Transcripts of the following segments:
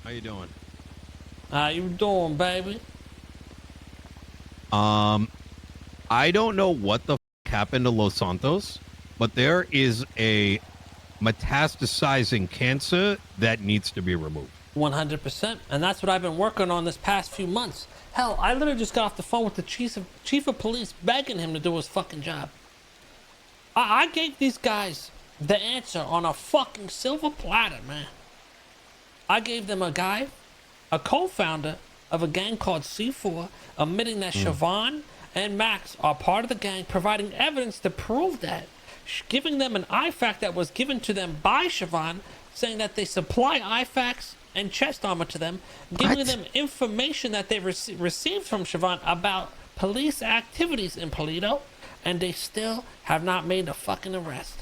How you doing? How you doing, baby? I don't know what the happened to Los Santos, but there is a metastasizing cancer that needs to be removed. 100%. And that's what I've been working on this past few months. Hell, I literally just got off the phone with the chief of police begging him to do his fucking job. I gave these guys the answer on a fucking silver platter, man. I gave them a guy, a co-founder of a gang called C4, admitting that Siobhan and Max are part of the gang, providing evidence to prove that, giving them an IFAC that was given to them by Siobhan, saying that they supply IFACs and chest armor to them, giving What? them information that they received from Siobhan about police activities in Polito, and they still have not made a fucking arrest.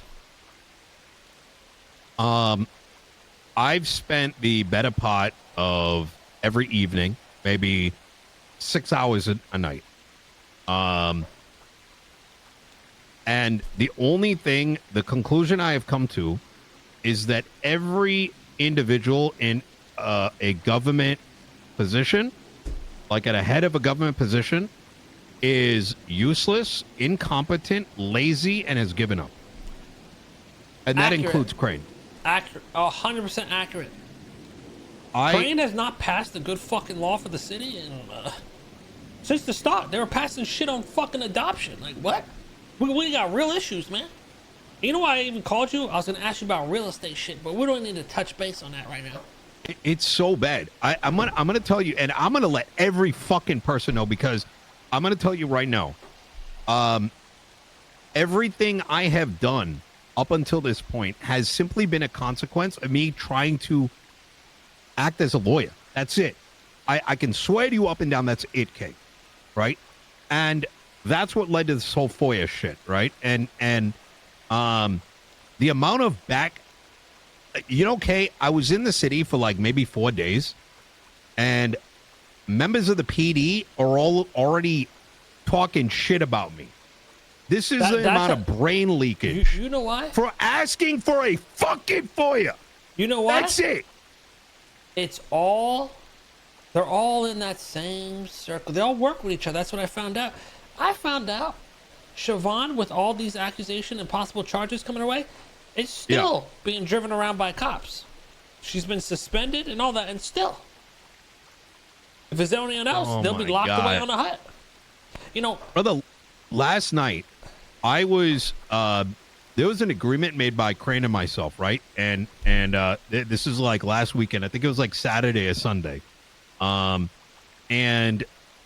I've spent the better part of every evening, maybe 6 hours a night. And the only thing, the conclusion I have come to is that every individual in a government position, like at a head of a government position, is useless, incompetent, lazy, and has given up. And that Accurate. includes Crane. Accurate. 100% accurate. I Crane has not passed a good fucking law for the city since the start. They were passing shit on fucking adoption. Like, what? We got real issues, man. You know why I even called you? I was going to ask you about real estate shit, but we don't need to touch base on that right now. It's so bad. I'm gonna tell you, and I'm gonna let every fucking person know, because I'm gonna tell you right now. Everything I have done up until this point has simply been a consequence of me trying to act as a lawyer. That's it. I can swear to you up and down that's it, Kate. Right? And that's what led to this whole FOIA shit, right? And the amount of back, Kay, I was in the city for like maybe 4 days, and members of the PD are all already talking shit about me. This is the amount of brain leakage. You know why? For asking for a fucking FOIA. You know why? That's it. They're all in that same circle. They all work with each other. That's what I found out. I found out Siobhan, with all these accusations and possible charges coming her way, is still being driven around by cops. She's been suspended and all that, and still. If it's anyone else, they'll be locked away on a hut. Brother, last night, I was, there was an agreement made by Crane and myself, right? And this is like last weekend. I think it was like Saturday or Sunday. And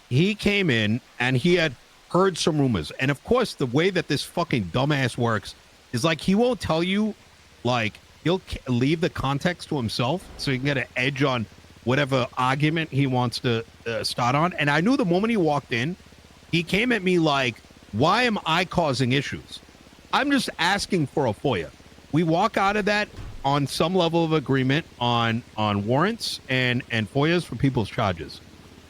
he came in and he had heard some rumors. And of course, the way that this fucking dumbass works is like, he won't tell you, like, he'll leave the context to himself so he can get an edge on whatever argument he wants to start on. And I knew the moment he walked in, he came at me like, why am I causing issues? I'm just asking for a FOIA. We walk out of that on some level of agreement on warrants and FOIAs for people's charges.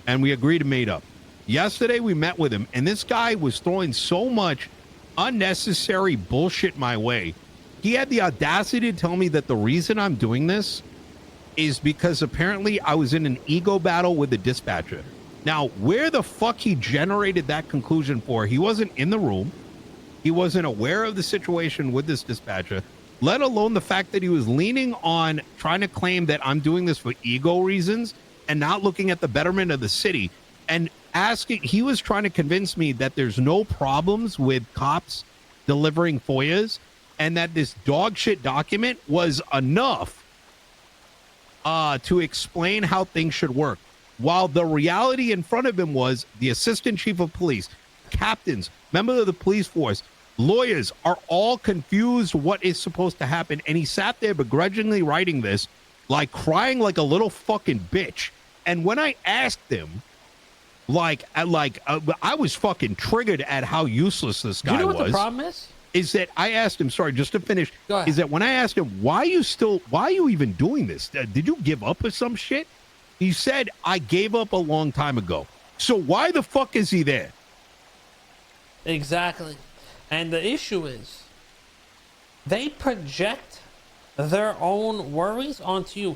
And we agreed to meet up. Yesterday, we met with him, and this guy was throwing so much unnecessary bullshit my way. He had the audacity to tell me that the reason I'm doing this is because apparently I was in an ego battle with the dispatcher. Now, where the fuck he generated that conclusion for? He wasn't in the room. He wasn't aware of the situation with this dispatcher, let alone the fact that he was leaning on trying to claim that I'm doing this for ego reasons and not looking at the betterment of the city. And he was trying to convince me that there's no problems with cops delivering FOIAs and that this dog shit document was enough to explain how things should work. While the reality in front of him was the assistant chief of police, captains, members of the police force, lawyers are all confused what is supposed to happen. And he sat there begrudgingly writing this, like crying like a little fucking bitch. And when I asked him, I was fucking triggered at how useless this guy was. You know what the problem is? Is that I asked him, sorry, just to finish, Go ahead. is that when I asked him, why are you even doing this? Did you give up or some shit? He said, I gave up a long time ago. So why the fuck is he there? Exactly. And the issue is, they project their own worries onto you.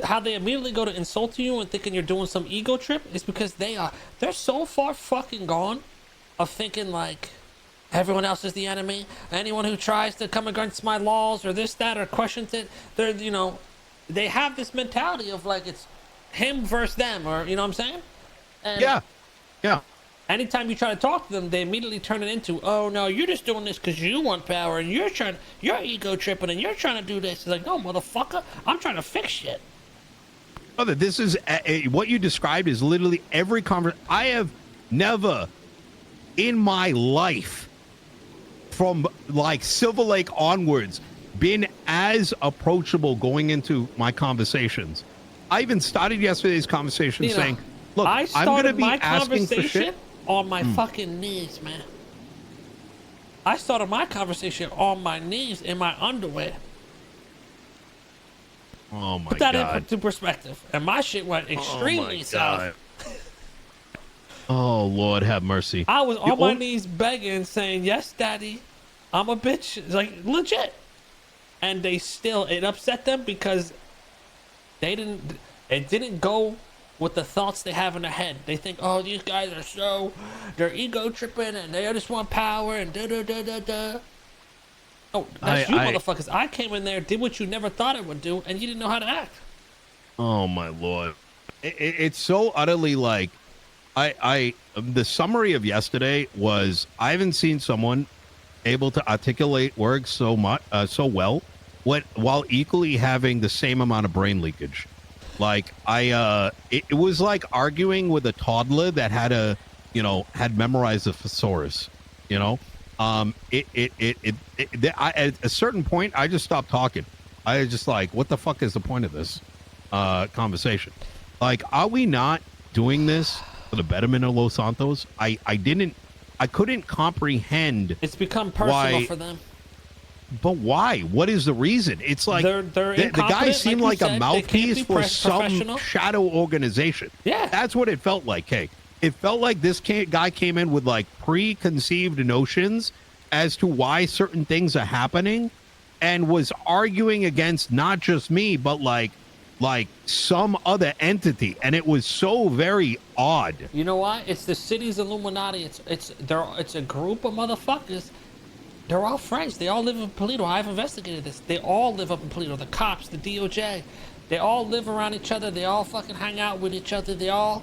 How they immediately go to insult you and thinking you're doing some ego trip is because they're so far fucking gone of thinking like everyone else is the enemy. Anyone who tries to come against my laws or this, that, or questions it, they're, you know, they have this mentality of like it's him versus them, or you know what I'm saying? And yeah. anytime you try to talk to them, they immediately turn it into, oh no, you're just doing this because you want power and you're ego tripping and you're trying to do this. It's like, no, motherfucker, I'm trying to fix shit. Brother, this is what you described is literally every conversation. I have never in my life, from like Silver Lake onwards, been as approachable going into my conversations. I even started yesterday's conversation saying, look, I'm going to be asking for shit on my fucking knees, man. I started my conversation on my knees in my underwear. Oh my God. Put that into perspective. And my shit went extremely south. Oh, Lord, have mercy. I was on my knees begging, saying, yes, daddy, I'm a bitch. It's like, legit. And it upset them because it didn't go with the thoughts they have in their head. They think, oh, these guys they're ego tripping and they just want power and da-da-da-da-da. Oh, that's you motherfuckers. I came in there, did what you never thought I would do, and you didn't know how to act. Oh, my Lord. It's so utterly like, the summary of yesterday was I haven't seen someone able to articulate words so well, while equally having the same amount of brain leakage. Like it was like arguing with a toddler that had memorized a thesaurus. At a certain point, I just stopped talking. I was just like, what the fuck is the point of this conversation? Like, are we not doing this for the betterment of Los Santos? I couldn't comprehend. It's become personal for them. But why? What is the reason? It's like the guy seemed like a mouthpiece for some shadow organization. Yeah, that's what it felt like. Hey, it felt like this guy came in with like preconceived notions as to why certain things are happening, and was arguing against not just me, but like some other entity, and it was so very odd. You know why? It's the city's Illuminati. It's a group of motherfuckers. They're all friends. They all live in Polito. I've investigated this. They all live up in Polito. The cops, the DOJ, they all live around each other. They all fucking hang out with each other. They all.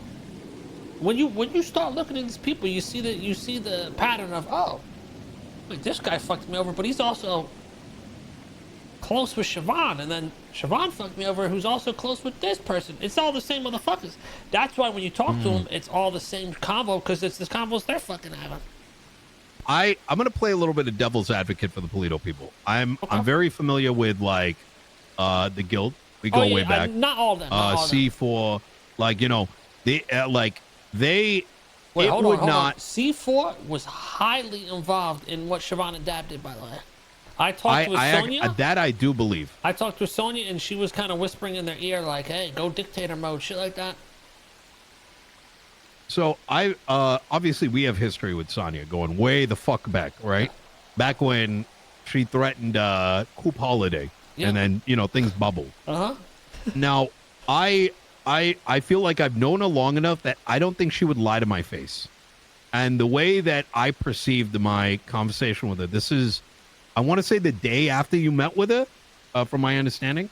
When you start looking at these people, you see the pattern of, oh, like this guy fucked me over, but he's also close with Siobhan, and then Siobhan fucked me over, who's also close with this person. It's all the same motherfuckers. That's why when you talk to them, it's all the same convo, because it's the convos they're fucking having. I'm gonna play a little bit of devil's advocate for the Polito people. I'm very familiar with like the guild. We go way back. Not all of them. C4, like they Wait, hold on. C4 was highly involved in what Siobhan and Dab did, by the way. I talked with Sonia. That I do believe. I talked with Sonia, and she was kind of whispering in their ear, like, hey, go dictator mode, shit like that. So obviously we have history with Sonia going way the fuck back, right? Back when she threatened Coop Holiday, and then things bubbled. Now I feel like I've known her long enough that I don't think she would lie to my face. And the way that I perceived my conversation with her, this is, I want to say the day after you met with her, from my understanding,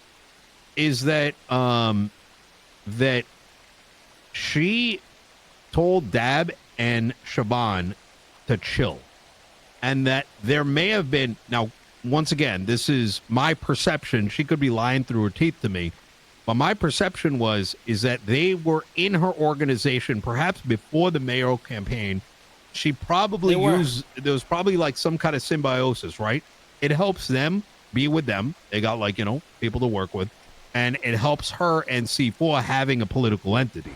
is that that she told Dab and Siobhan to chill, and that there may have been, now once again, this is my perception, she could be lying through her teeth to me, but my perception is that they were in her organization perhaps before the mayoral campaign. She probably there was probably like some kind of symbiosis, right? It helps them be with them. They got like, people to work with, and it helps her and C4 having a political entity.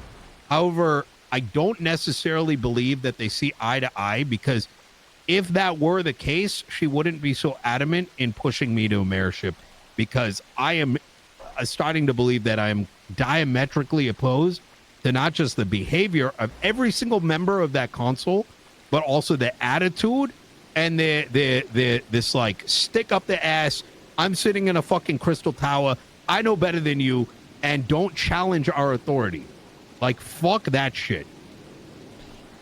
However, I don't necessarily believe that they see eye to eye, because if that were the case, she wouldn't be so adamant in pushing me to a mayorship, because I am starting to believe that I am diametrically opposed to not just the behavior of every single member of that council, but also the attitude and this like stick up the ass, I'm sitting in a fucking crystal tower. I know better than you, and don't challenge our authority. Like, fuck that shit.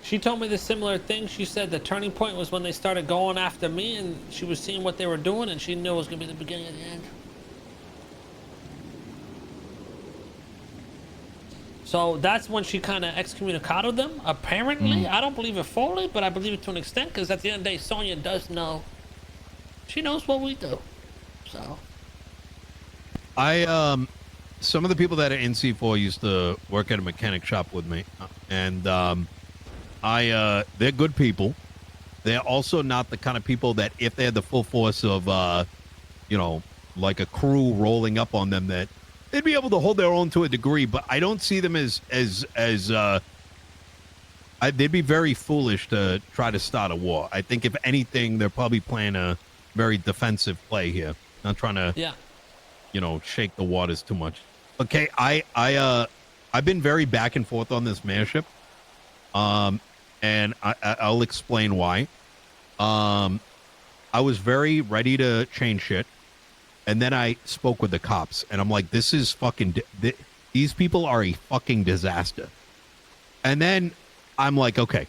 She told me the similar thing. She said the turning point was when they started going after me, and she was seeing what they were doing, and she knew it was going to be the beginning of the end. So that's when she kind of excommunicated them, apparently. I don't believe it fully, but I believe it to an extent, because at the end of the day, Sonya does know. She knows what we do. So. Some of the people that are in C4 used to work at a mechanic shop with me, and they're good people. They're also not the kind of people that if they had the full force of, like a crew rolling up on them, that they'd be able to hold their own to a degree. But I don't see them they'd be very foolish to try to start a war. I think if anything, they're probably playing a very defensive play here, not trying to, shake the waters too much. Okay, I've been very back and forth on this mayorship. And I'll explain why. I was very ready to change shit, and then I spoke with the cops, and I'm like, this is fucking, these people are a fucking disaster. And then I'm like, okay,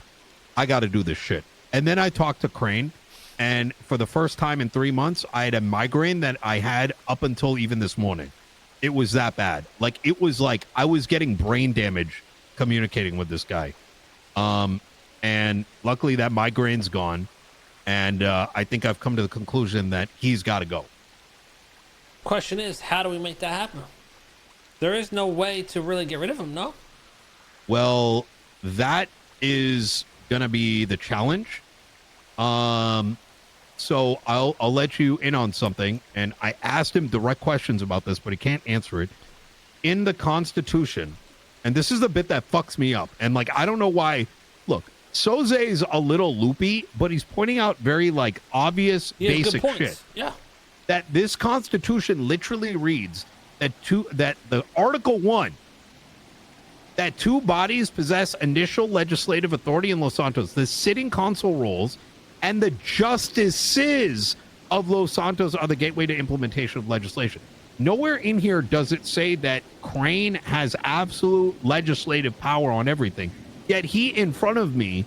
I got to do this shit. And then I talked to Crane, and for the first time in 3 months, I had a migraine that I had up until even this morning. It was that bad. Like, it was like I was getting brain damage communicating with this guy. And luckily that migraine's gone. And I think I've come to the conclusion that he's got to go. Question is, how do we make that happen? There is no way to really get rid of him, no? Well, that is going to be the challenge. So I'll let you in on something. And I asked him direct questions about this, but he can't answer it. In the Constitution, and this is the bit that fucks me up. And like, I don't know why. Look, Soze's a little loopy, but he's pointing out very like obvious basic shit. Yeah. That this Constitution literally reads that the Article 1, that two bodies possess initial legislative authority in Los Santos, the sitting council roles and the justices of Los Santos are the gateway to implementation of legislation. Nowhere in here does it say that Crane has absolute legislative power on everything. Yet he, in front of me,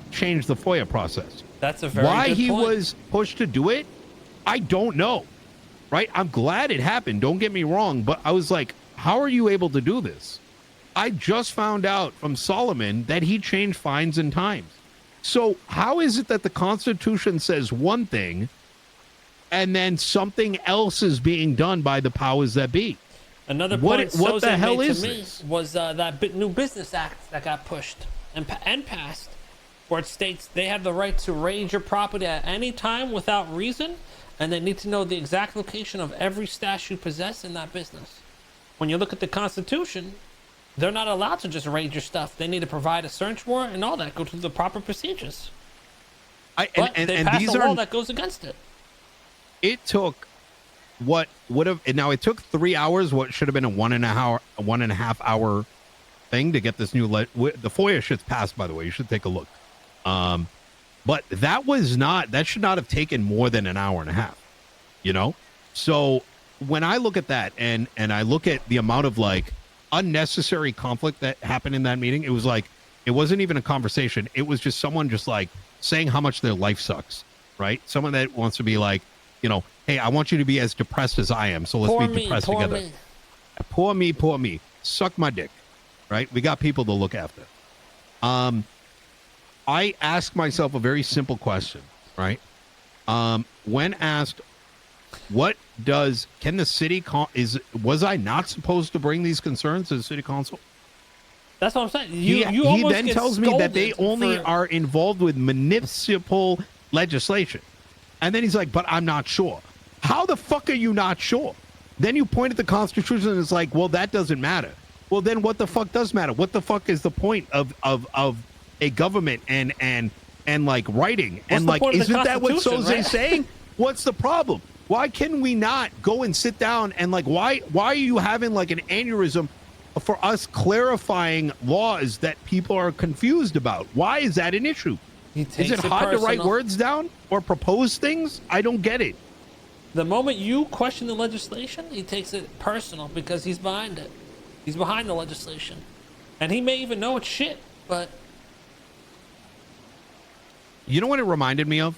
changed the FOIA process. That's a very Why good he point. was pushed to do it, I don't know. Right? I'm glad it happened. Don't get me wrong. But I was like, how are you able to do this? I just found out from Solomon that he changed fines and times. So how is it that the Constitution says one thing and then something else is being done by the powers that be? Another point what the hell made is to me this? was that new business act that got pushed and passed, where it states they have the right to raid your property at any time without reason, and they need to know the exact location of every stash you possess in that business. When you look at the Constitution, they're not allowed to just raid your stuff. They need to provide a search warrant and all that, go through the proper procedures. But they passed a law that goes against it. It took what would have, now it took 3 hours, what should have been a 1.5 hour thing to get this new the FOIA shit's passed, by the way. You should take a look. But that should not have taken more than an hour and a half, so when I look at that and I look at the amount of like unnecessary conflict that happened in that meeting, it was like, it wasn't even a conversation. It was just someone just like saying how much their life sucks, right? Someone that wants to be like, hey, I want you to be as depressed as I am, so let's be depressed together. Poor me. Suck my dick, right? We got people to look after. I ask myself a very simple question, right? When asked, can the city was I not supposed to bring these concerns to the city council? That's what I'm saying. He then tells me that they only are involved with municipal legislation. And then he's like, but I'm not sure. How the fuck are you not sure? Then you point at the Constitution and it's like, well, that doesn't matter. Well, then what the fuck does matter? What the fuck is the point of a government and like writing? And like, isn't that what Soze's saying? What's the problem? Why can we not go and sit down and like, why are you having like an aneurysm for us clarifying laws that people are confused about? Why is that an issue? Is it hard to write words down or propose things? I don't get it. The moment you question the legislation, he takes it personal because he's behind it. He's behind the legislation. And he may even know it's shit, but... You know what it reminded me of?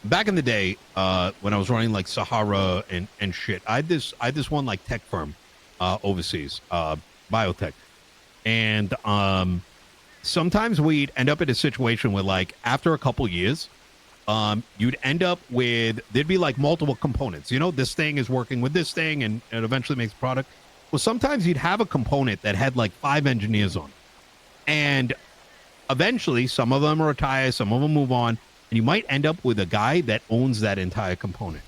Back in the day, when I was running like Sahara and shit, I had this one like tech firm overseas, biotech. And sometimes we'd end up in a situation where like after a couple years, you'd end up with, there'd be like multiple components. You know, this thing is working with this thing and it eventually makes a product. Well, sometimes you'd have a component that had like 5 engineers on it. And eventually some of them retire, some of them move on, and you might end up with a guy that owns that entire component.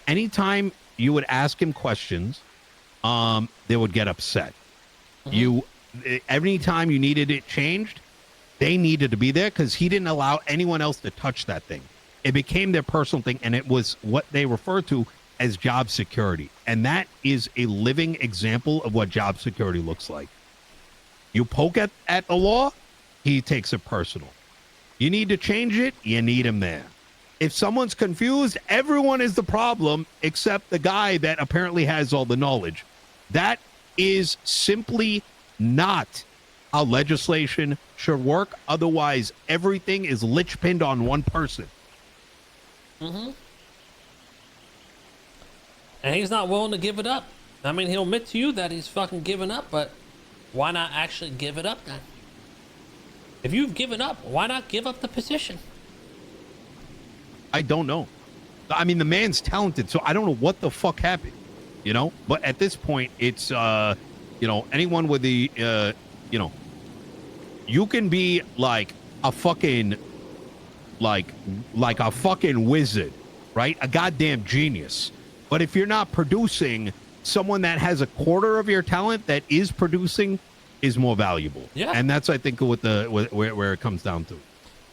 Anytime you would ask him questions, they would get upset. Anytime you needed it changed, they needed to be there because he didn't allow anyone else to touch that thing. It became their personal thing, and it was what they refer to as job security. And that is a living example of what job security looks like. You poke at the law, he takes it personal. You need to change it, you need him there. If someone's confused, everyone is the problem except the guy that apparently has all the knowledge. That is simply not how legislation should work. Otherwise, everything is lich-pinned on one person. And he's not willing to give it up. I mean, he'll admit to you that he's fucking given up, but why not actually give it up then? If you've given up, why not give up the position? I don't know. I mean, the man's talented, so I don't know what the fuck happened, you know? But at this point, it's, anyone with the, you can be like a fucking, like a fucking wizard, right? A goddamn genius. But if you're not producing, someone that has a quarter of your talent that is producing is more valuable. Yeah. And that's, I think, what where it comes down to.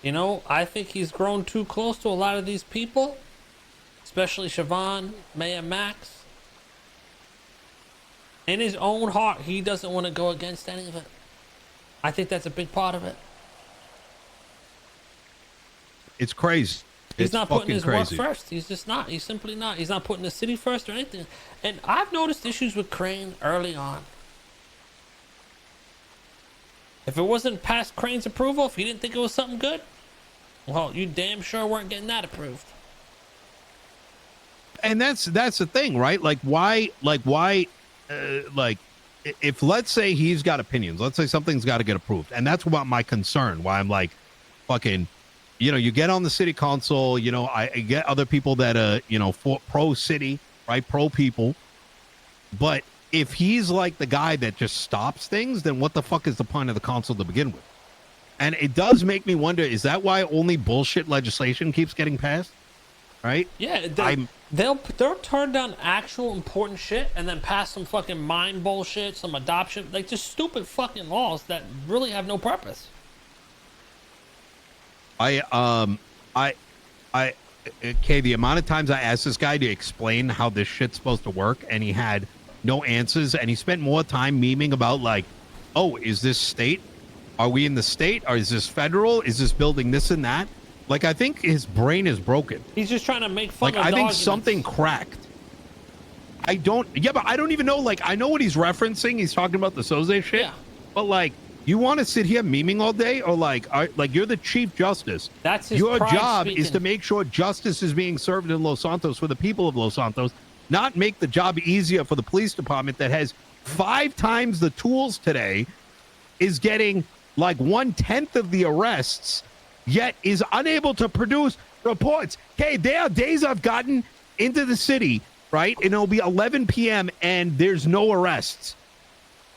You know, I think he's grown too close to a lot of these people, especially Siobhan, Mayor Max. In his own heart, he doesn't want to go against any of it. I think that's a big part of it. It's crazy. He's It's not putting his crazy. work first. He's just not. He's simply not. He's not putting the city first or anything. And I've noticed issues with Crane early on. If it wasn't past Crane's approval, if he didn't think it was something good, well, you damn sure weren't getting that approved. And that's the thing, right? Why, if let's say he's got opinions, let's say something's got to get approved. And that's about my concern, why I'm like, fucking, you get on the city council, I get other people that, for pro city, right? Pro people. But if he's like the guy that just stops things, then what the fuck is the point of the council to begin with? And it does make me wonder, is that why only bullshit legislation keeps getting passed? Right? Yeah, they'll turn down actual important shit and then pass some fucking mind bullshit, some adoption, like just stupid fucking laws that really have no purpose. Okay, the amount of times I asked this guy to explain how this shit's supposed to work, and he had no answers, and he spent more time memeing about like, oh, is this state? Are we in the state? Or is this federal? Is this building this and that? Like, I think his brain is broken. He's just trying to make fun of I think arguments. something cracked. But I don't even know, like, I know what he's referencing. He's talking about the Soze shit. Yeah. But like, you want to sit here memeing all day, or like you're the Chief Justice. That's his Your pride job speaking. is to make sure justice is being served in Los Santos for the people of Los Santos, not make the job easier for the police department that has 5 times the tools today, is getting like 1/10 of the arrests, yet is unable to produce reports. Okay, there are days I've gotten into the city, right, and it'll be 11 p.m. and there's no arrests.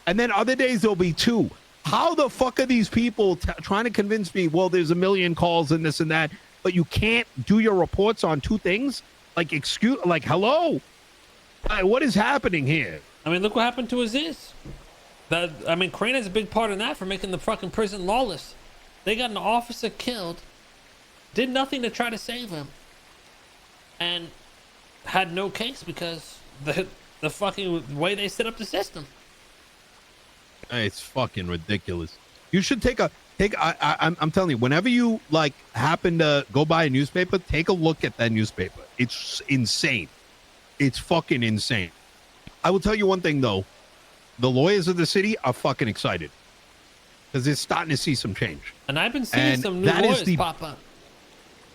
And then other days there'll be 2. How the fuck are these people trying to convince me, well, there's a million calls and this and that, but you can't do your reports on 2 things? Like, hello? What is happening here? I mean, look what happened to Aziz. Crane has a big part in that for making the fucking prison lawless. They got an officer killed, did nothing to try to save him, and had no case because the fucking way they set up the system. It's fucking ridiculous. You should take I'm telling you, whenever you like happen to go buy a newspaper, take a look at that newspaper. It's insane. It's fucking insane. I will tell you one thing though, the lawyers of the city are fucking excited because they're starting to see some change. And I've been seeing And some new that is lawyers pop up.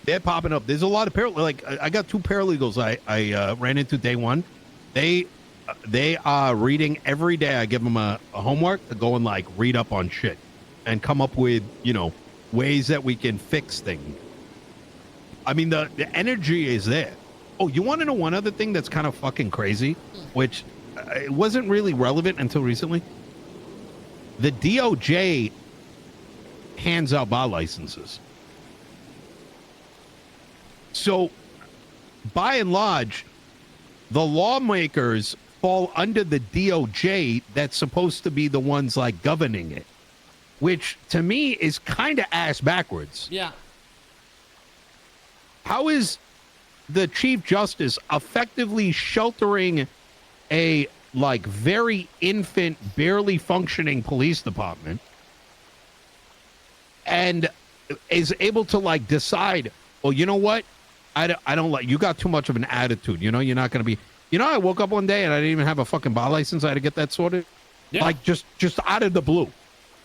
They're popping up. There's a lot of like I got 2 paralegals I ran into day one. They are reading every day. I give them a homework to go and like read up on shit and come up with, you know, ways that we can fix things. I mean, the energy is there. Oh, you want to know one other thing that's kind of fucking crazy, which it wasn't really relevant until recently? The DOJ hands out bar licenses. So, by and large, the lawmakers fall under the DOJ that's supposed to be the ones like governing it, which to me is kind of ass backwards. Yeah. How is the Chief Justice effectively sheltering a like very infant, barely functioning police department and is able to like decide, well, you know what? I don't like, you got too much of an attitude. You know, you're not going to be, you know, I woke up one day and I didn't even have a fucking bar license. I had to get that sorted. Yeah. Like just out of the blue,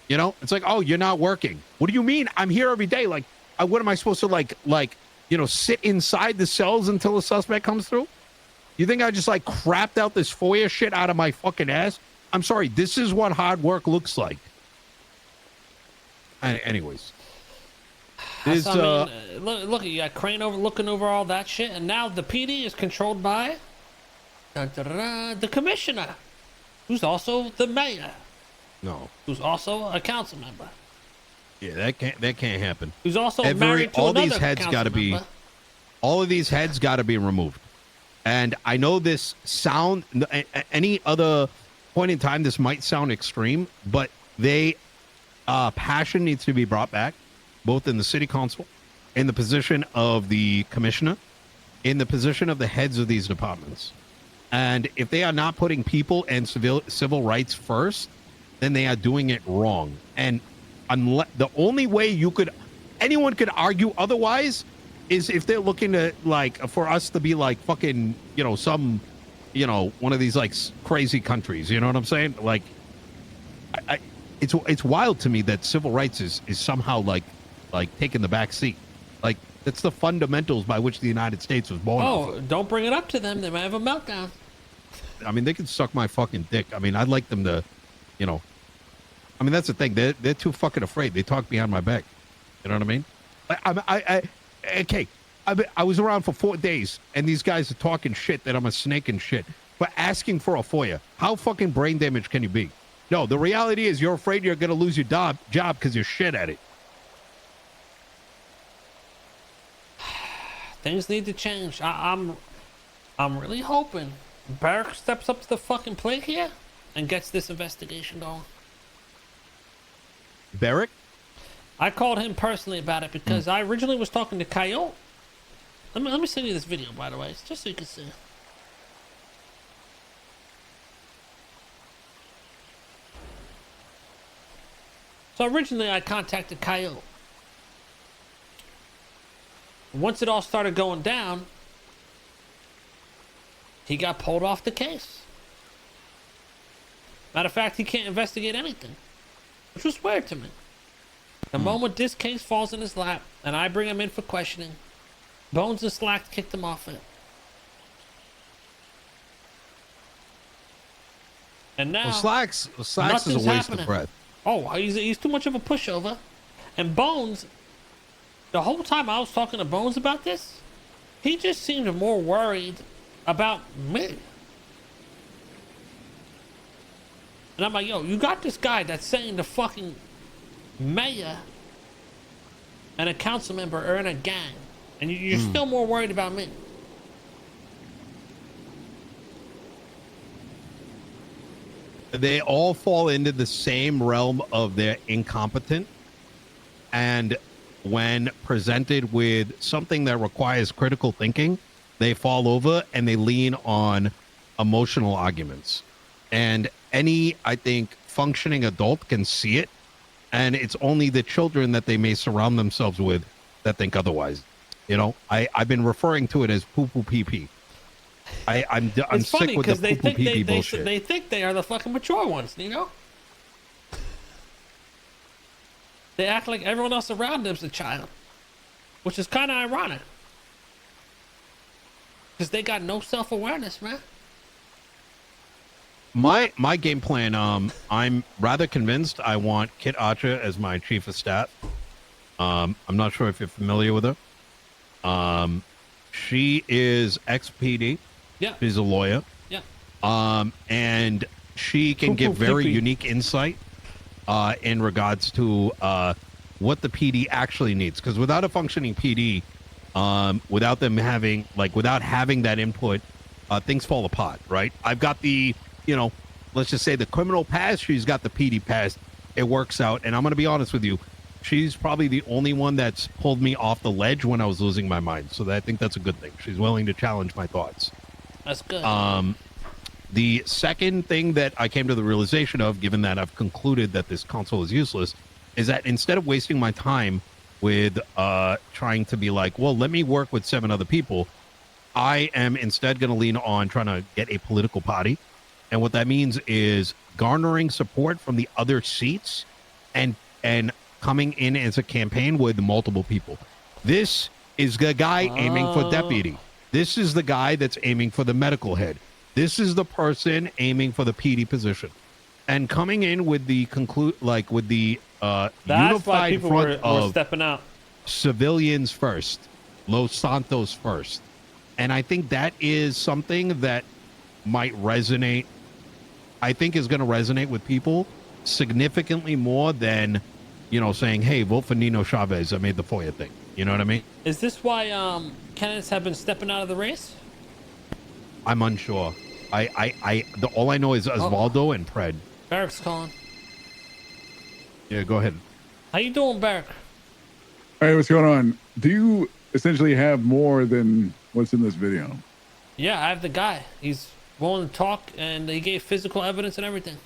you know, it's like, oh, you're not working. What do you mean? I'm here every day. Like, what am I supposed to like, you know, sit inside the cells until a suspect comes through? You think I just like crapped out this FOIA shit out of my fucking ass? I'm sorry. This is what hard work looks like. Anyways. Look, you got Crane looking over all that shit, and now the PD is controlled by the commissioner, who's also the mayor. No. Who's also a council member. Yeah, that can't happen. Who's also married to another these heads got to be, all of these heads got to be removed. And I know this sound, any other point in time, this might sound extreme, but passion needs to be brought back, both in the city council, in the position of the commissioner, in the position of the heads of these departments. And if they are not putting people and civil rights first, then they are doing it wrong. And unless the only way anyone could argue otherwise is if they're looking to like for us to be like fucking, you know, some, you know, one of these like crazy countries. You know what I'm saying? Like, it's wild to me that civil rights is somehow like taking the back seat. Like that's the fundamentals by which the United States was born. Oh, don't bring it up to them. They might have a meltdown. I mean, they can suck my fucking dick. I mean, I'd like them to, you know. I mean, that's the thing. They're too fucking afraid. They talk behind my back. You know what I mean? I was around for 4 days, and these guys are talking shit that I'm a snake and shit for asking for a FOIA. How fucking brain damaged can you be? No, the reality is you're afraid you're going to lose your job because you're shit at it. Things need to change. I'm really hoping Barrick steps up to the fucking plate here and gets this investigation going. Barrick? I called him personally about it because I originally was talking to Coyote. Let me send you this video, by the way, just so you can see. So originally I contacted Coyote. Once it all started going down, he got pulled off the case. Matter of fact, he can't investigate anything, which was weird to me. The moment this case falls in his lap and I bring him in for questioning, Bones and Slack kicked him off it. And now Slacks is a waste of breath. Oh, he's too much of a pushover. And Bones, the whole time I was talking to Bones about this, he just seemed more worried about me. And I'm like, yo, you got this guy that's saying the fucking mayor and a council member are in a gang, and you're still more worried about me. They all fall into the same realm of they're incompetent, and when presented with something that requires critical thinking, they fall over and they lean on emotional arguments. And I think, functioning adult can see it. and it's only the children that they may surround themselves with that think otherwise. You know, I've been referring to it as poo poo pee pee. I'm It's sick funny with the because they poo poo think pee they, pee they bullshit. they think they are the fucking mature ones, you know? They act like everyone else around them's a child, which is kind of ironic. Because they got no self-awareness, man. My game plan, I'm rather convinced I want Kit Archer as my chief of staff. I'm not sure if you're familiar with her. She is ex-PD. Yeah. She's a lawyer. Yeah. And she can give very unique insight in regards to what the PD actually needs. Because without a functioning PD, without them having, like, without having that input, things fall apart, right? I've got the, you know, let's just say the criminal past. She's got the PD past. It works out. And I'm going to be honest with you. She's probably the only one that's pulled me off the ledge when I was losing my mind. So I think that's a good thing. She's willing to challenge my thoughts. That's good. The second thing that I came to the realization of, given that I've concluded that this console is useless, is that instead of wasting my time with trying to be like, well, let me work with 7 other people, I am instead going to lean on trying to get a political party. And what that means is garnering support from the other seats and coming in as a campaign with multiple people. This is the guy aiming for deputy. This is the guy that's aiming for the medical head. This is the person aiming for the PD position. And coming in with the That's unified why people front were stepping out. Civilians first, Los Santos first. And I think that is something that might resonate. I think is going to resonate with people significantly more than, you know, saying, hey, vote for Nino Chavez. I made the FOIA thing. You know what I mean? Is this why candidates have been stepping out of the race? I'm unsure. All I know is Osvaldo and Pred. Barrick's calling. Yeah, go ahead. How you doing, Barrick? Hey, what's going on? Do you essentially have more than what's in this video? Yeah, I have the guy. He's willing to talk, and he gave physical evidence and everything,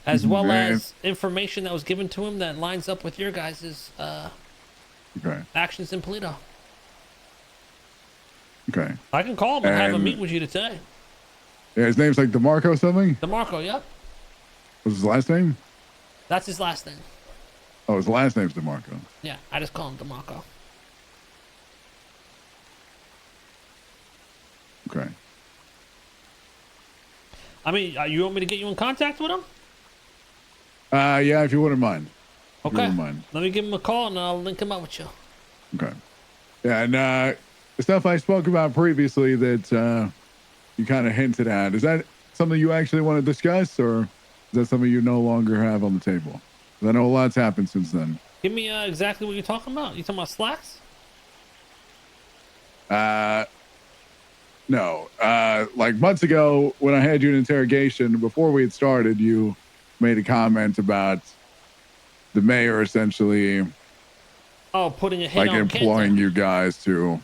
as well Man. as information that was given to him that lines up with your guys' Okay. actions in Polito. Okay. I can call him and have a And- meet with you today. Yeah, his name's like DeMarco something? DeMarco, yep. What's his last name? That's his last name. Oh, his last name's DeMarco. Yeah, I just call him DeMarco. Okay. I mean, you want me to get you in contact with him? Yeah, if you wouldn't mind. If you Okay. wouldn't mind. Let me give him a call and I'll link him up with you. Okay. Yeah, and the stuff I spoke about previously that you kind of hinted at, is that something you actually want to discuss, or is that something you no longer have on the table? 'Cause I know a lot's happened since then. Give me exactly what you're talking about. You talking about slacks? No. Like months ago, when I had you in interrogation, before we had started, you made a comment about the mayor essentially Oh, putting a hit like on employing Kenta. you guys to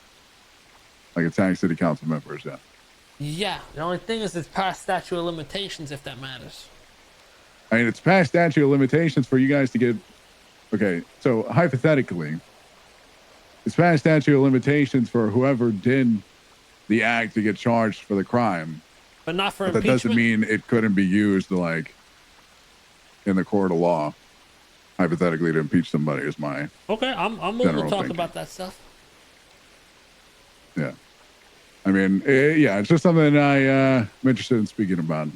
like attack city council members. Yeah. Yeah, the only thing is it's past statute of limitations, if that matters. I mean, it's past statute of limitations for you guys to get. Okay, so hypothetically, it's past statute of limitations for whoever did the act to get charged for the crime. But not for But that impeachment. doesn't mean it couldn't be used, like, in the court of law, hypothetically, to impeach somebody. Is my Okay, I'm willing to general talk thinking. about that stuff. yeah. I mean, yeah, it's just something I'm interested in speaking about,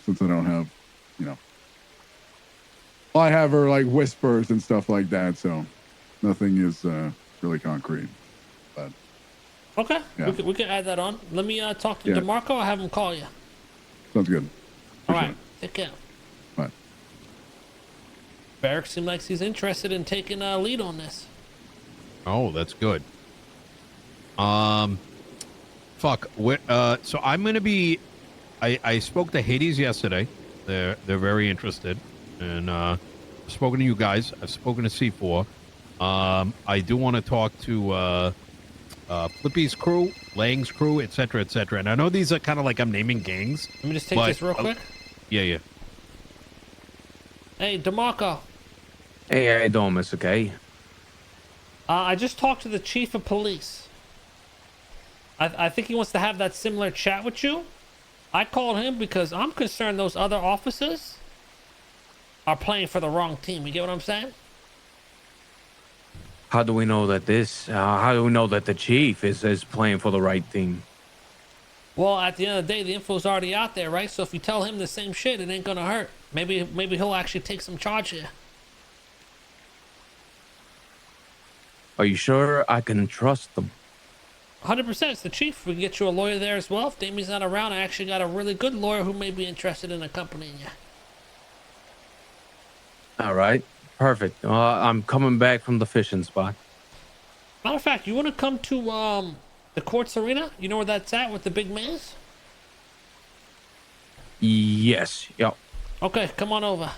since I don't have, you know. All I have are like whispers and stuff like that, so nothing is really concrete. But Okay, Yeah. we can add that on. Let me talk to Yeah. DeMarco. I'll have him call you. sounds good. All Appreciate right, take care. Bye. Barrick seems like he's interested in taking a lead on this. Oh, that's good. Fuck. So I'm gonna be. I spoke to Hades yesterday. They're very interested, and I've spoken to you guys. I've spoken to C4. I do want to talk to Flippy's crew, Lang's crew, etc., etc. And I know these are kind of like I'm naming gangs. Let me just take But- this real quick. Yeah, yeah. Hey, DeMarco. Hey, how you doing, Mr. K? I just talked to the chief of police. I think he wants to have that similar chat with you. I called him because I'm concerned those other officers are playing for the wrong team. You get what I'm saying? How do we know that how do we know that the chief is playing for the right team? Well, at the end of the day, the info's already out there, right? So if you tell him the same shit, it ain't gonna hurt. Maybe he'll actually take some charge here. Are you sure I can trust them? 100%, it's the chief. We can get you a lawyer there as well. If Damie's not around, I actually got a really good lawyer who may be interested in accompanying you. All right, perfect. I'm coming back from the fishing spot. Matter of fact, you want to come to the courts arena? You know where that's at with the big maze? Yes. Yep. Okay, come on over.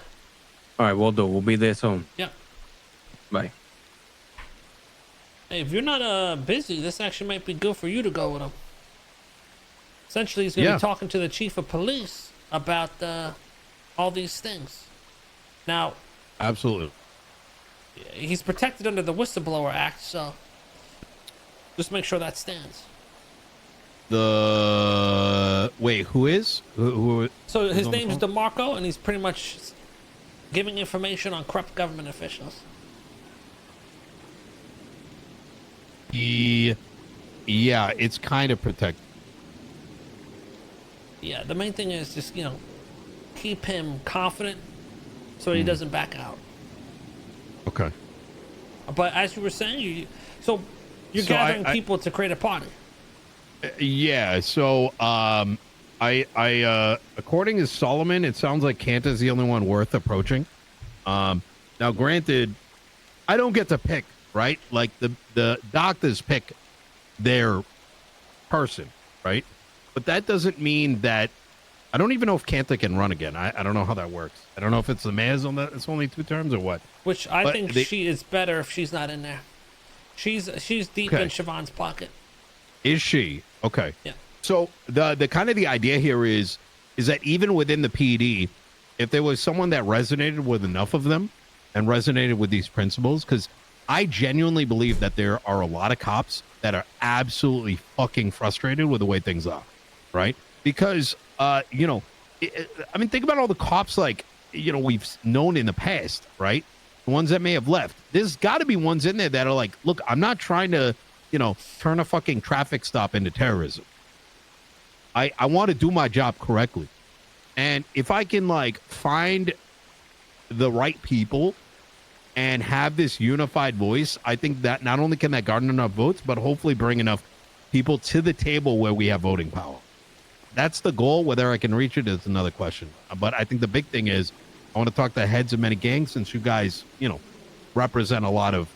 All right, we'll do. We'll be there soon. Yep. Bye. Hey, if you're not busy, this actually might be good for you to go with him. Essentially, he's gonna be talking to the chief of police about all these things. Now, Absolutely. he's protected under the Whistleblower Act, so just make sure that stands. Wait, who is? Who So his on the name's phone? DeMarco, and he's pretty much giving information on corrupt government officials. Yeah, it's kind of protected. Yeah, the main thing is just, keep him confident so he doesn't back out. Okay. But as you were saying, you're So gathering I- people to create a party. Yeah. So, according to Solomon, it sounds like Kanta's the only one worth approaching. Now, granted, I don't get to pick, right? Like the doctors pick their person, right? But that doesn't mean that I don't even know if Kanta can run again. I don't know how that works. I don't know if it's the mayor's on that. It's only 2 terms or what. Which I But think she is better if she's not in there. She's deep Okay. in Siobhan's pocket. Is she? Okay. Yeah. So the kind of the idea here is that even within the PD, if there was someone that resonated with enough of them and resonated with these principles, because I genuinely believe that there are a lot of cops that are absolutely fucking frustrated with the way things are, right? Because I mean, think about all the cops like we've known in the past, right? The ones that may have left. There's got to be ones in there that are like, look, I'm not trying to turn a fucking traffic stop into terrorism. I want to do my job correctly. And if I can find the right people and have this unified voice, I think that not only can that garner enough votes, but hopefully bring enough people to the table where we have voting power. That's the goal. Whether I can reach it is another question. But I think the big thing is I want to talk to heads of many gangs, since you guys, represent a lot of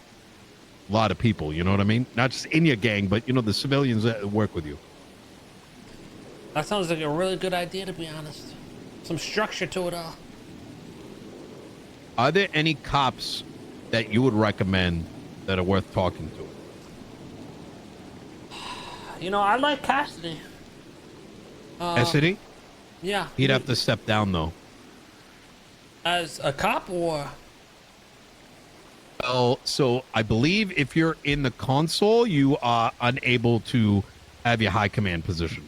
people. You know what I mean? Not just in your gang, but the civilians that work with you. That sounds like a really good idea, to be honest. Some structure to it all. Are there any cops that you would recommend that are worth talking to? I like Cassidy. Cassidy? Yeah. He'd have to step down though. As a cop or? Oh, so I believe if you're in the console, you are unable to have your high command position.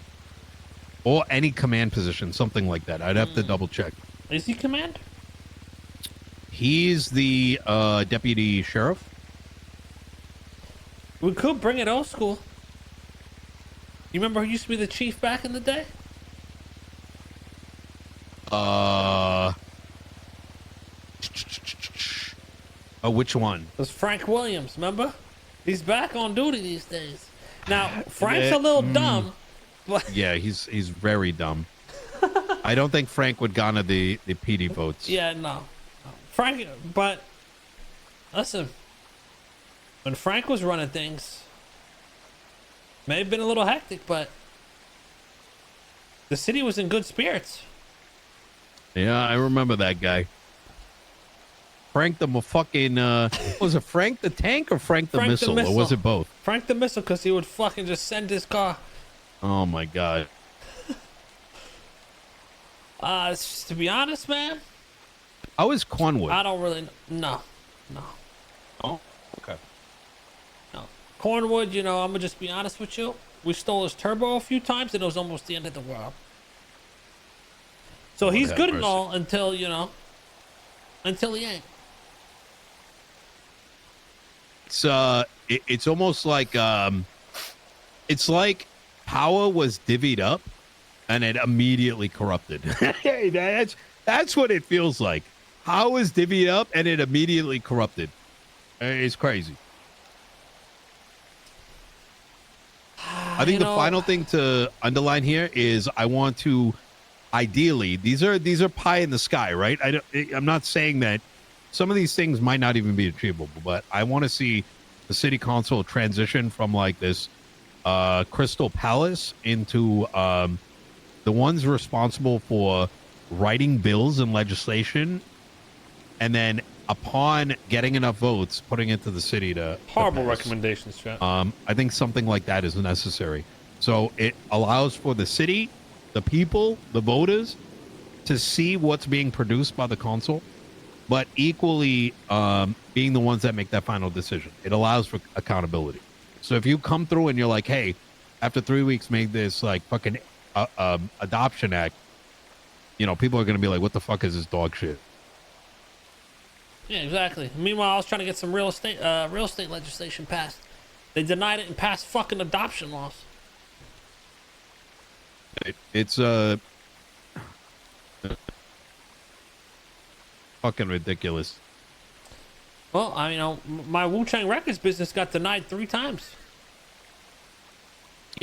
Or any command position, something like that. I'd have to double check. Is he command? He's the deputy sheriff. We could bring it old school. You remember who used to be the chief back in the day? Which one? It was Frank Williams, remember? He's back on duty these days. Now, Frank's a little dumb, but Yeah, he's very dumb. I don't think Frank would garner the PD votes. yeah, no. Frank, but listen, when Frank was running things, may have been a little hectic, but the city was in good spirits. Yeah, I remember that guy. Frank the fucking was it Frank the tank or Frank the missile, or was it both? Frank the missile, because he would fucking just send his car. Oh my god. To be honest, man, How is Quanwood? I don't really know. No. Oh, okay. No. Cornwood, you know, I'm gonna just be honest with you. We stole his turbo a few times and it was almost the end of the world. So Lord he's have good and mercy. all until, you know, until he ain't. It's almost like it's like power was divvied up and it immediately corrupted. Hey, that's what it feels like. Power was divvied up and it immediately corrupted. It's crazy. I think the final thing to underline here is I want to ideally these are pie in the sky, right? I'm not saying that some of these things might not even be achievable, but I want to see the city council transition from like this Crystal Palace into the ones responsible for writing bills and legislation, and then upon getting enough votes, putting it to the city to Horrible pass. recommendations, Chet. I think something like that is necessary. So it allows for the city, the people, the voters to see what's being produced by the council, but equally being the ones that make that final decision. It allows for accountability. So if you come through and you're like, hey, after 3 weeks, made this like fucking adoption act, you know, people are going to be like, what the fuck is this dog shit? Yeah, exactly. Meanwhile, I was trying to get some real estate legislation passed. They denied it and passed fucking adoption laws. It's fucking ridiculous. Well, I mean, you know, my Wu Chang Records business got denied 3 times.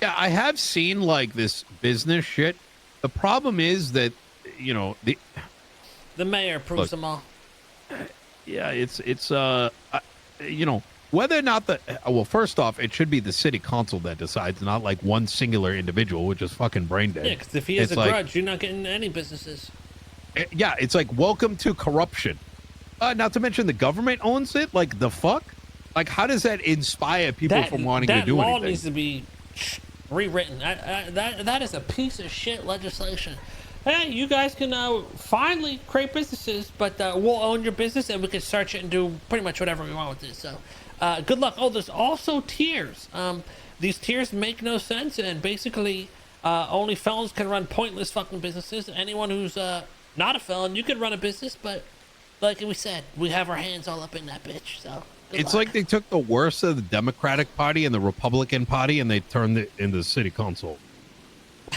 Yeah, I have seen like this business shit. The problem is that, you know, The mayor approves them all. yeah, it's you know, whether or not well, first off, it should be the city council that decides, not like one singular individual, which is fucking brain dead. Yeah, because if he has It's a like, grudge, you're not getting any businesses. yeah, it's like welcome to corruption. Not to mention the government owns it. Like the fuck? Like how does that inspire people from wanting to do that law anything? needs to be rewritten. That is a piece of shit legislation. Hey, you guys can finally create businesses, but we'll own your business and we can search it and do pretty much whatever we want with it. So, good luck. Oh, there's also tiers. These tiers make no sense, and basically, only felons can run pointless fucking businesses. Anyone who's not a felon, you can run a business, but like we said, we have our hands all up in that bitch. So. It's like they took the worst of the Democratic Party and the Republican Party and they turned it into the city council.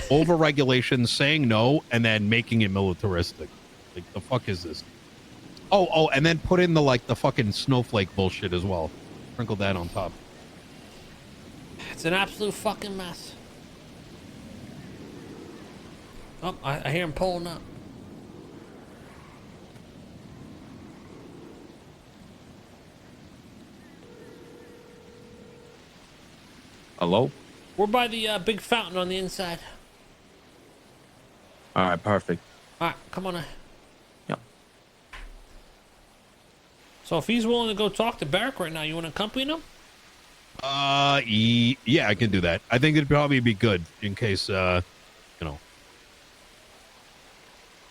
Over regulation, saying no, and then making it militaristic. Like the fuck is this? Oh, and then put in the like the fucking snowflake bullshit as well. Sprinkle that on top. It's an absolute fucking mess. Oh, I hear him pulling up. Hello? We're by the big fountain on the inside. All right, perfect. All right, come on in. Yep. So if he's willing to go talk to Barrick right now, you want to accompany him? Yeah, I can do that. I think it'd probably be good in case, you know,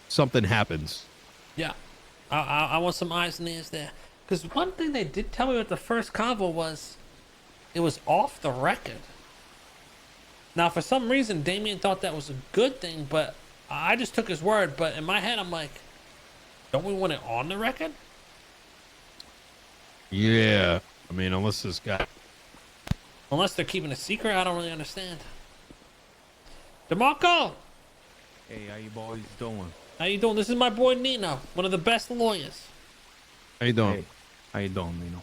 something happens. Yeah. I want some eyes and ears there. Because one thing they did tell me with the first convo was it was off the record. Now, for some reason, Damien thought that was a good thing, but I just took his word. But in my head, I'm like, don't we want it on the record? Yeah, I mean, unless this guy. Unless they're keeping a secret, I don't really understand. DeMarco! Hey, how you boys doing? How you doing? This is my boy Nino, one of the best lawyers. How you doing? Hey, how you doing, Nino?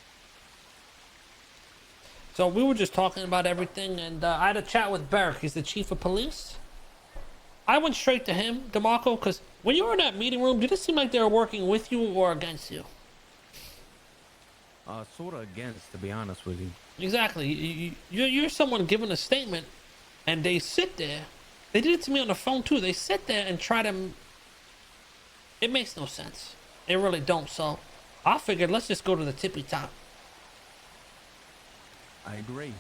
So we were just talking about everything, and I had a chat with Barrick. He's the chief of police. I went straight to him, DeMarco, because when you were in that meeting room, did it seem like they were working with you or against you? Sort of against, to be honest with you. Exactly. You're someone giving a statement, and they sit there. They did it to me on the phone, too. They sit there and try to... It makes no sense. It really don't, so I figured let's just go to the tippy top. I agree.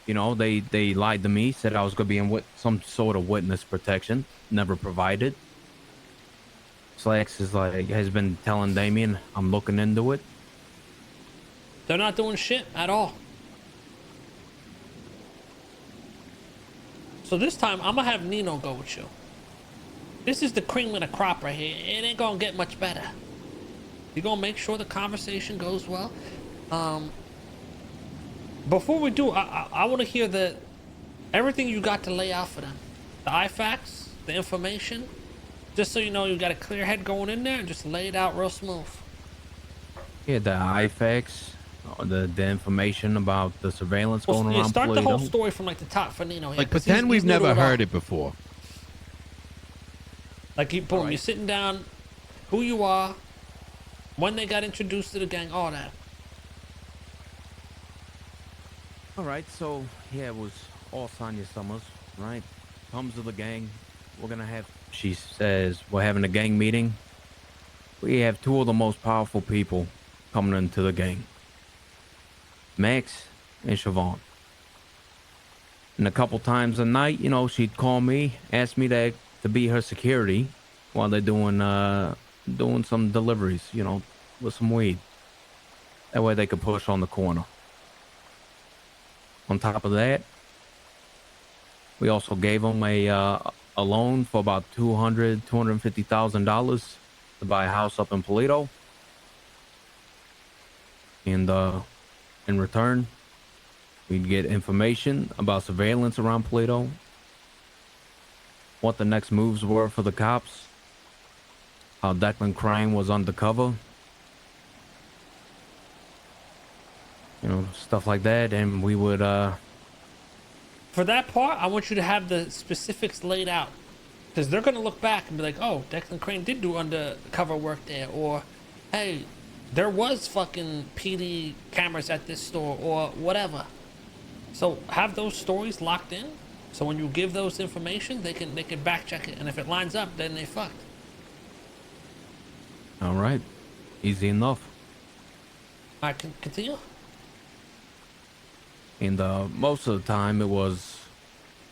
You know, they lied to me, said I was going to be in some sort of witness protection, never provided. Slacks is like, has been telling Damien I'm looking into it. They're not doing shit at all. So this time, I'm gonna have Nino go with you. This is the cream of the crop right here. It ain't gonna get much better. You're gonna make sure the conversation goes well. Before we do, I want to hear everything you got to lay out for them. The IFACs, the information. Just so you know, you got a clear head going in there and just lay it out real smooth. Yeah, the IFAX, the information about the surveillance going around. Start the Pluto. whole story from like the top for Nino. Like pretend we've never heard it before. Like boom, Right. you're sitting down, who you are, when they got introduced to the gang, all that. All right, so yeah, it was all Sonya Summers, right? Comes to the gang. We're gonna have. She says we're having a gang meeting. We have two of the most powerful people coming into the gang. Max and Siobhan. And a couple times a night, you know, she'd call me, ask me to be her security while they're doing some deliveries, you know, with some weed. That way they could push on the corner. On top of that, we also gave them a loan for about $250,000 to buy a house up in Polito. And in return, we'd get information about surveillance around Polito, what the next moves were for the cops, how Declan Crane was undercover, you know, stuff like that. And we would For that part, I want you to have the specifics laid out. Because they're going to look back and be like, oh, Declan Crane did do undercover work there. Or, hey, there was fucking PD cameras at this store or whatever. So have those stories locked in. So when you give those information, they can back check it. And if it lines up, then they fucked. all right, easy enough. I can continue. And most of the time it was,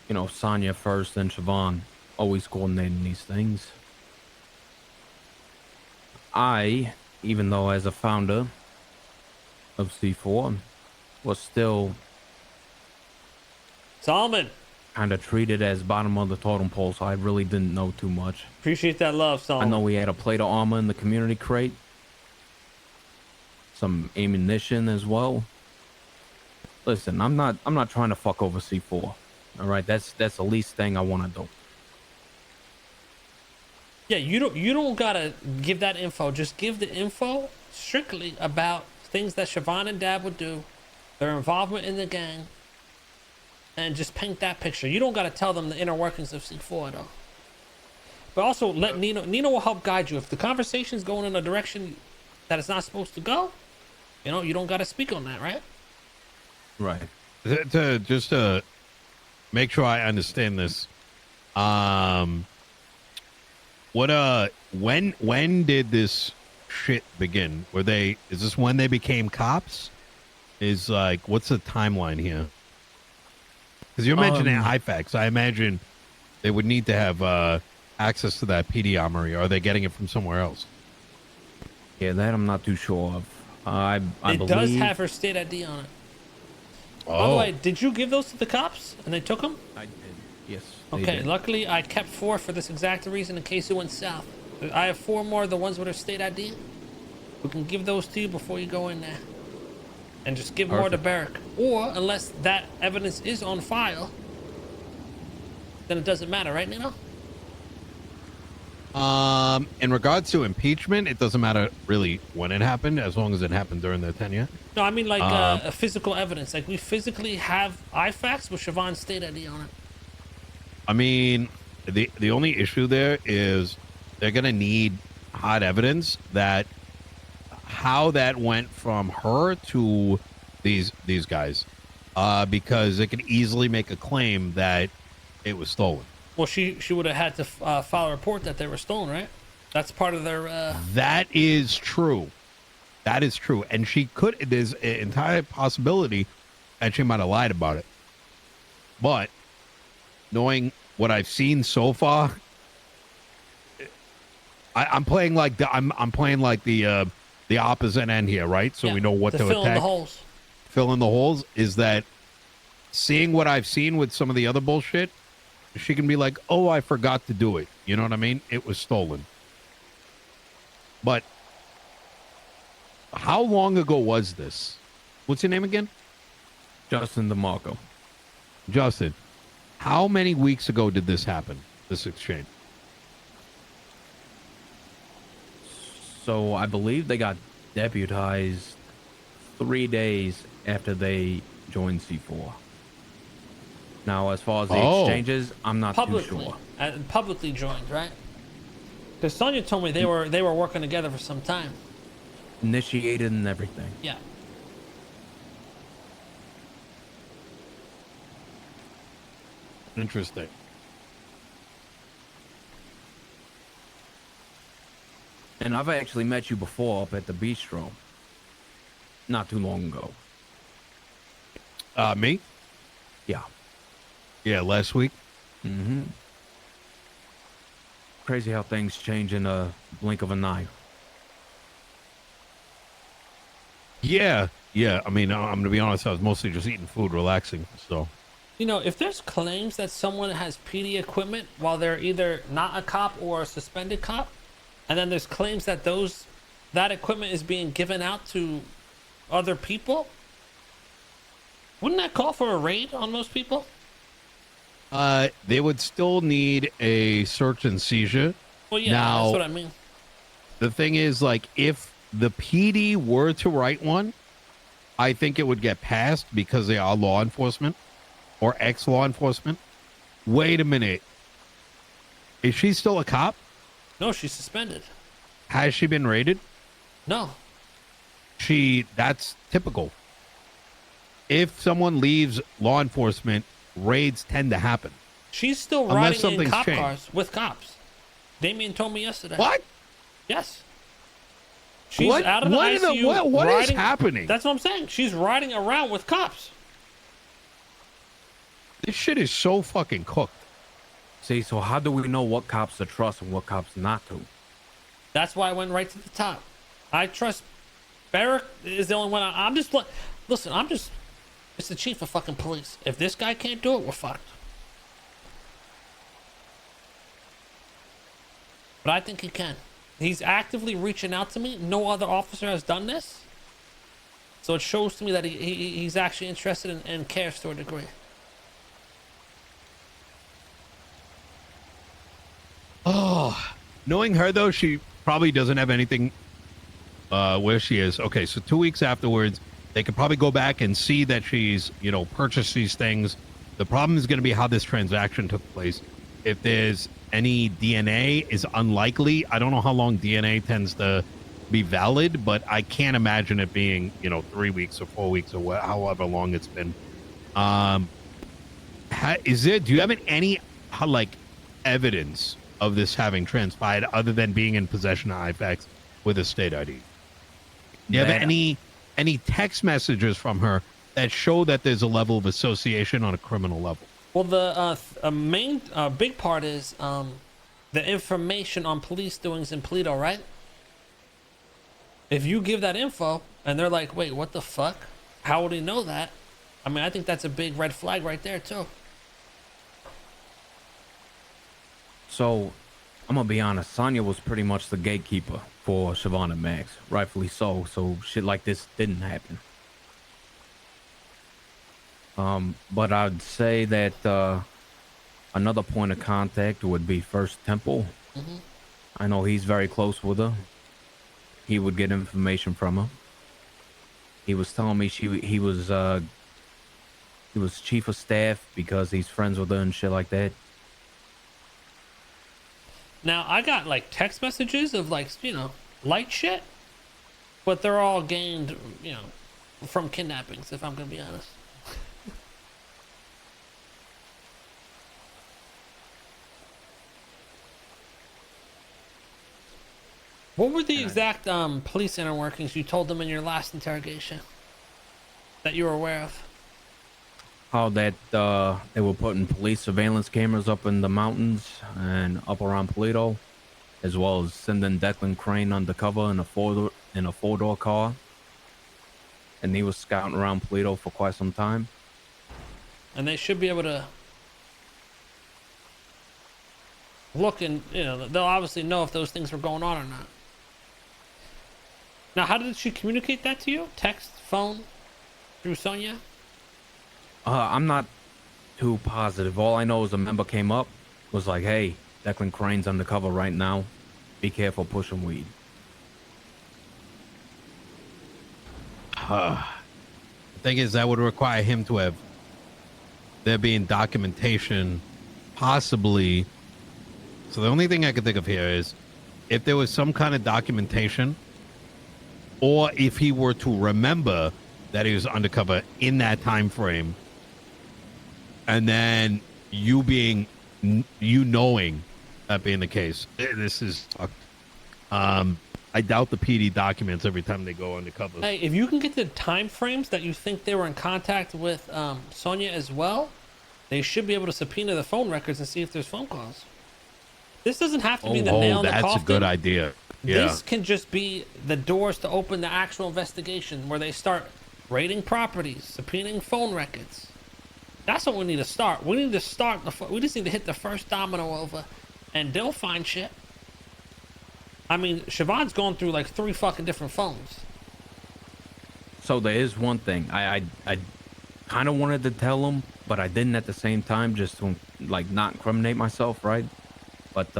you know, Sonya first, then Siobhan, always coordinating these things. I, even though as a founder of C4, was still Solomon, kind of treated as bottom of the totem pole, so I really didn't know too much. appreciate that love, I Solomon. know we had a plate of armor in the community crate, some ammunition as well. Listen, I'm not trying to fuck over C4. All right, that's the least thing I want to do. Yeah, you don't gotta give that info. Just give the info strictly about things that Siobhan and Dad would do, their involvement in the gang, and just paint that picture. You don't gotta tell them the inner workings of C4 though. But also let Nino will help guide you. If the conversation's going in a direction that it's not supposed to go, you know, you don't gotta speak on that, right? Right. Just to make sure I understand this, when did this shit begin? Is this when they became cops? Is like, what's the timeline here? Because you're mentioning IFACs. I imagine they would need to have access to that PD armory. Or are they getting it from somewhere else? Yeah, that I'm not too sure of. I It believe does have her state ID on it. Oh, By the way, did you give those to the cops and they took them? I did. Yes. they Okay, did. luckily I kept 4 for this exact reason in case it went south. I have 4 more of the ones with her state ID. We can give those to you before you go in there. And just give more to Barrick. Or, unless that evidence is on file, then it doesn't matter, right, Nino? in regards to impeachment, it doesn't matter really when it happened, as long as it happened during their tenure. No, I mean like a physical evidence. Like we physically have IFACs with Siobhan's state ID on it. I mean, the only issue there is they're gonna need hard evidence that how that went from her to these guys, because they could easily make a claim that it was stolen. Well, she would have had to file a report that they were stolen, right? That's part of their. That is true. That is true, and she could. There's an entire possibility that she might have lied about it. But knowing what I've seen so far, I'm playing like the the opposite end here, right? So Yeah, we know what to fill in attack. the holes. Fill in the holes. Is that seeing what I've seen with some of the other bullshit? She can be like, "Oh, I forgot to do it." You know what I mean? It was stolen. But how long ago was this? What's your name again? Justin DeMarco. Justin. How many weeks ago did this happen? This exchange? So I believe they got deputized 3 days after they joined C4. Now, as far as the exchanges, I'm not too sure. Publicly joined, right? Because Sonia told me they were working together for some time. Initiated and everything. Yeah. Interesting. And I've actually met you before up at the bistro. Not too long ago. Me? Yeah. Yeah, last week. Mm-hmm. Crazy how things change in a blink of an eye. Yeah. I mean, I'm gonna be honest. I was mostly just eating food, relaxing. So, You know, if there's claims that someone has PD equipment while they're either not a cop or a suspended cop, and then there's claims that that equipment is being given out to other people, wouldn't that call for a raid on most people? they would still need a search and seizure. Well, yeah, Now, that's what I mean. The thing is, like, if the PD were to write one, I think it would get passed because they are law enforcement or ex-law enforcement. Wait a minute. Is she still a cop? No, she's suspended. Has she been raided? No. That's typical. If someone leaves law enforcement, raids tend to happen. She's still Unless riding in something's cop changed. cars with cops. Damien told me yesterday. What? Yes. She's What? out of the What in the- ICU. what is riding, happening? That's what I'm saying. She's riding around with cops. This shit is so fucking cooked. See, so how do we know what cops to trust and what cops not to? That's why I went right to the top. I trust Barrick is the only one. I'm just listen. It's the chief of fucking police. If this guy can't do it, we're fucked. But I think he can. He's actively reaching out to me. No other officer has done this. So it shows to me that he's actually interested and cares to a degree. Oh, knowing her though, she probably doesn't have anything where she is. Okay, so 2 weeks afterwards, they could probably go back and see that she's, purchased these things. The problem is going to be how this transaction took place. If there's any DNA, is unlikely. I don't know how long DNA tends to be valid, but I can't imagine it being, 3 weeks or 4 weeks or however long it's been. Do you have any evidence of this having transpired other than being in possession of IFAX with a state ID? Do you have any text messages from her that show that there's a level of association on a criminal level? Well, the main big part is the information on police doings in Paleto, right? If you give that info and they're like, wait, what the fuck? How would he know that? I mean, I think that's a big red flag right there, too. So, I'm gonna be honest, Sonya was pretty much the gatekeeper for Siobhan and Max. Rightfully so shit like this didn't happen. But I'd say that another point of contact would be First Temple. Mm-hmm. I know he's very close with her. He would get information from her. He was telling me he was chief of staff because he's friends with her and shit like that. Now, I got text messages of light shit, but they're all gained, from kidnappings, if I'm gonna be honest. What were the exact police inner workings you told them in your last interrogation that you were aware of? How that they were putting police surveillance cameras up in the mountains and up around Paleto. as well as sending Declan Crane undercover in a four-door car. And he was scouting around Polito for quite some time. And they should be able to look, and they'll obviously know if those things were going on or not. Now, how did she communicate that to you? Text, phone, through Sonia? I'm not too positive. All I know is a member came up, was like, "Hey, Declan Crane's undercover right now. Be careful pushing weed." The thing is, that would require him to have there being documentation, possibly. So the only thing I can think of here is if there was some kind of documentation, or if he were to remember that he was undercover in that time frame, and then you knowing that being the case. This is I doubt the PD documents every time they go undercover. Hey, if you can get the time frames that you think they were in contact with Sonia as well, they should be able to subpoena the phone records and see if there's phone calls. This doesn't have to be the nail in the coffin. That's a good idea. Yeah. This can just be the doors to open the actual investigation where they start raiding properties, subpoenaing phone records. That's what we need to start. We need to start we just need to hit the first domino over, and they'll find shit. I mean, Siobhan's going through like 3 fucking different phones. So there is one thing I kind of wanted to tell him, but I didn't at the same time, just to like not incriminate myself, right? But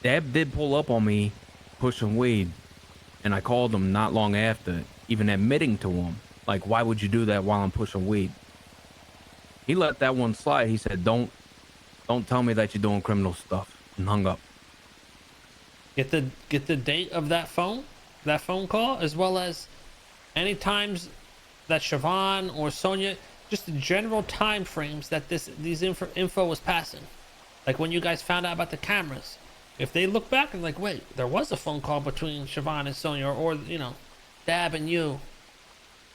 Dab did pull up on me pushing weed, and I called him not long after, even admitting to him, like, "Why would you do that while I'm pushing weed?" He let that one slide. He said, "Don't tell me that you're doing criminal stuff," and hung up. Get the date of that phone call, as well as any times that Siobhan or Sonia, just the general time frames that these info was passing. Like when you guys found out about the cameras. If they look back and like, wait, there was a phone call between Siobhan and Sonia, or Dab and you,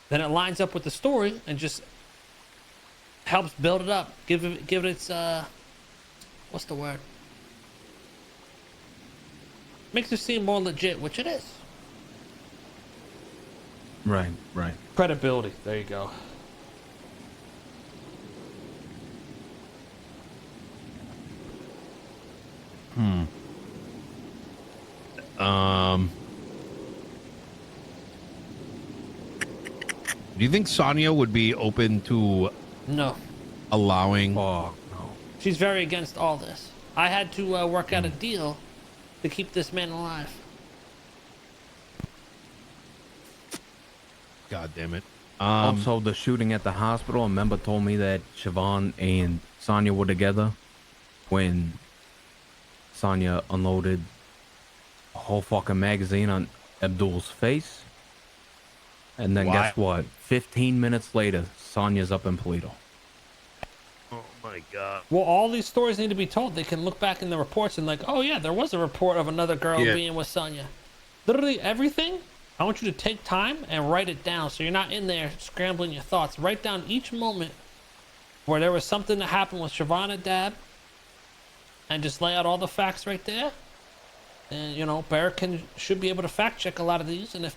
then it lines up with the story and just helps build it up. Give it its what's the word? Makes it seem more legit, which it is. Right. Credibility. There you go. Do you think Sonia would be open to No. allowing? Oh no. She's very against all this. I had to work out a deal to keep this man alive. God damn it. Also, the shooting at the hospital, a member told me that Siobhan and Sonia were together when Sonia unloaded a whole fucking magazine on Abdul's face. And then guess what? 15 minutes later, Sonia's up in Polito. Oh my God. Well, all these stories need to be told. They can look back in the reports and like, oh yeah, there was a report of another girl being with Sonia. Literally everything. I want you to take time and write it down, so you're not in there scrambling your thoughts. Write down each moment where there was something that happened with Siobhan and Dab, and just lay out all the facts right there. And Barrett should be able to fact check a lot of these. And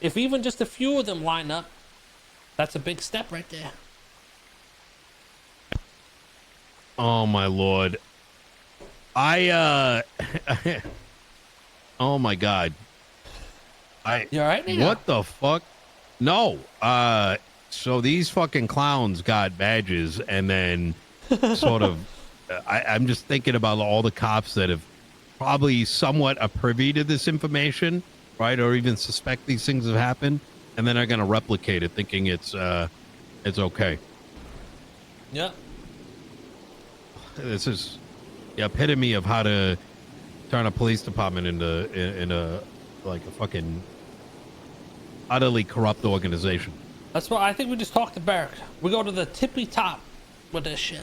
if even just a few of them line up, that's a big step right there. Oh my Lord. Oh my God. You all right, Nino? What the fuck? No. So these fucking clowns got badges, and then sort of I'm just thinking about all the cops that have probably somewhat are privy to this information, right? Or even suspect these things have happened, and then are going to replicate it thinking it's okay. Yeah. This is the epitome of how to turn a police department into like a fucking utterly corrupt organization. That's why I think we just talk to Barrett. We go to the tippy top with this shit.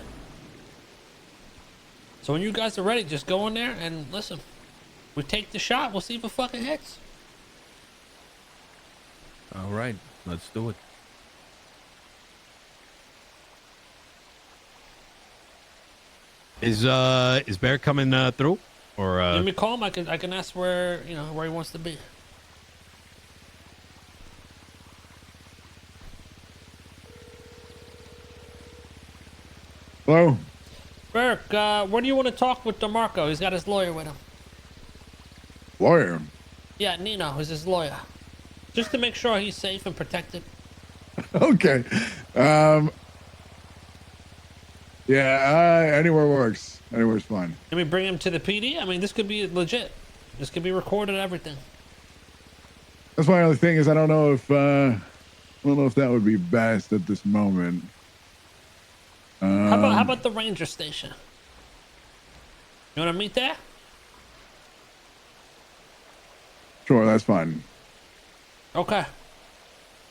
So when you guys are ready, just go in there and listen. We take the shot. We'll see if it fucking hits. All right, let's do it. Is Bear coming through? Or Give me a call him. I can ask where where he wants to be. Hello? Burke, where do you want to talk with DeMarco? He's got his lawyer with him. Lawyer? Yeah, Nino is his lawyer. Just to make sure he's safe and protected. Okay. Yeah, anywhere works. Anywhere's fine. Can we bring him to the PD? I mean, this could be legit. This could be recorded, everything. That's my only thing is I don't know if that would be best at this moment. How about the ranger station? You want to meet there? Sure, that's fine. Okay.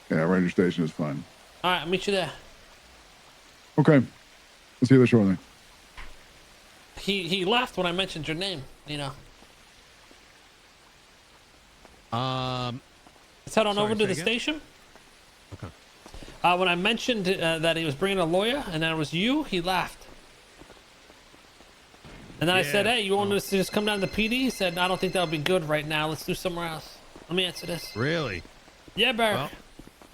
Yeah, Ranger Station is fine. All right, I'll meet you there. Okay. I'll see you there shortly. He left when I mentioned your name, Let's head on over to the station. Okay. When I mentioned that he was bringing a lawyer and that it was you, he laughed. And then I said, hey, you want us to just come down to the PD? He said, no, I don't think that would be good right now. Let's do somewhere else. Let me answer this. Really? Yeah, Barry. Well,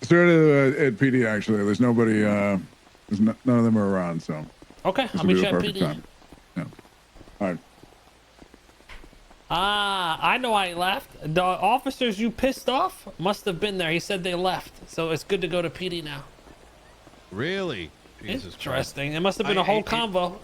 Started at PD actually. There's nobody. None of them are around. So. Okay, This I'll will be meet the you at perfect PD. time. Yeah. All right. I know why he left. The officers you pissed off must have been there. He said they left, so it's good to go to PD now. really? Jesus Christ. Interesting. It must have been a whole convo.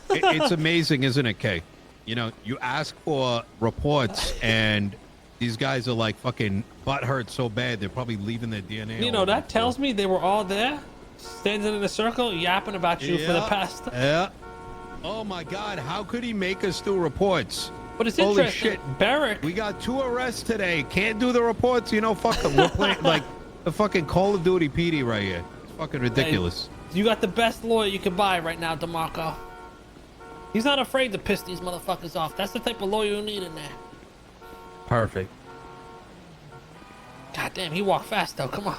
It's amazing, isn't it, Kay? You ask for reports, and these guys are like fucking butthurt so bad they're probably leaving their DNA. That tells me they were all there, standing in a circle, yapping about you for the past. Yeah. Oh my God! How could he make us do reports? But it's Holy interesting. shit. Barrick. We got 2 arrests today. Can't do the reports. Fuck them. We're playing like the fucking Call of Duty PD right here. It's fucking ridiculous. Hey, you got the best lawyer you could buy right now, DeMarco. He's not afraid to piss these motherfuckers off. That's the type of lawyer you need in there. Perfect. God damn, he walked fast though. Come on.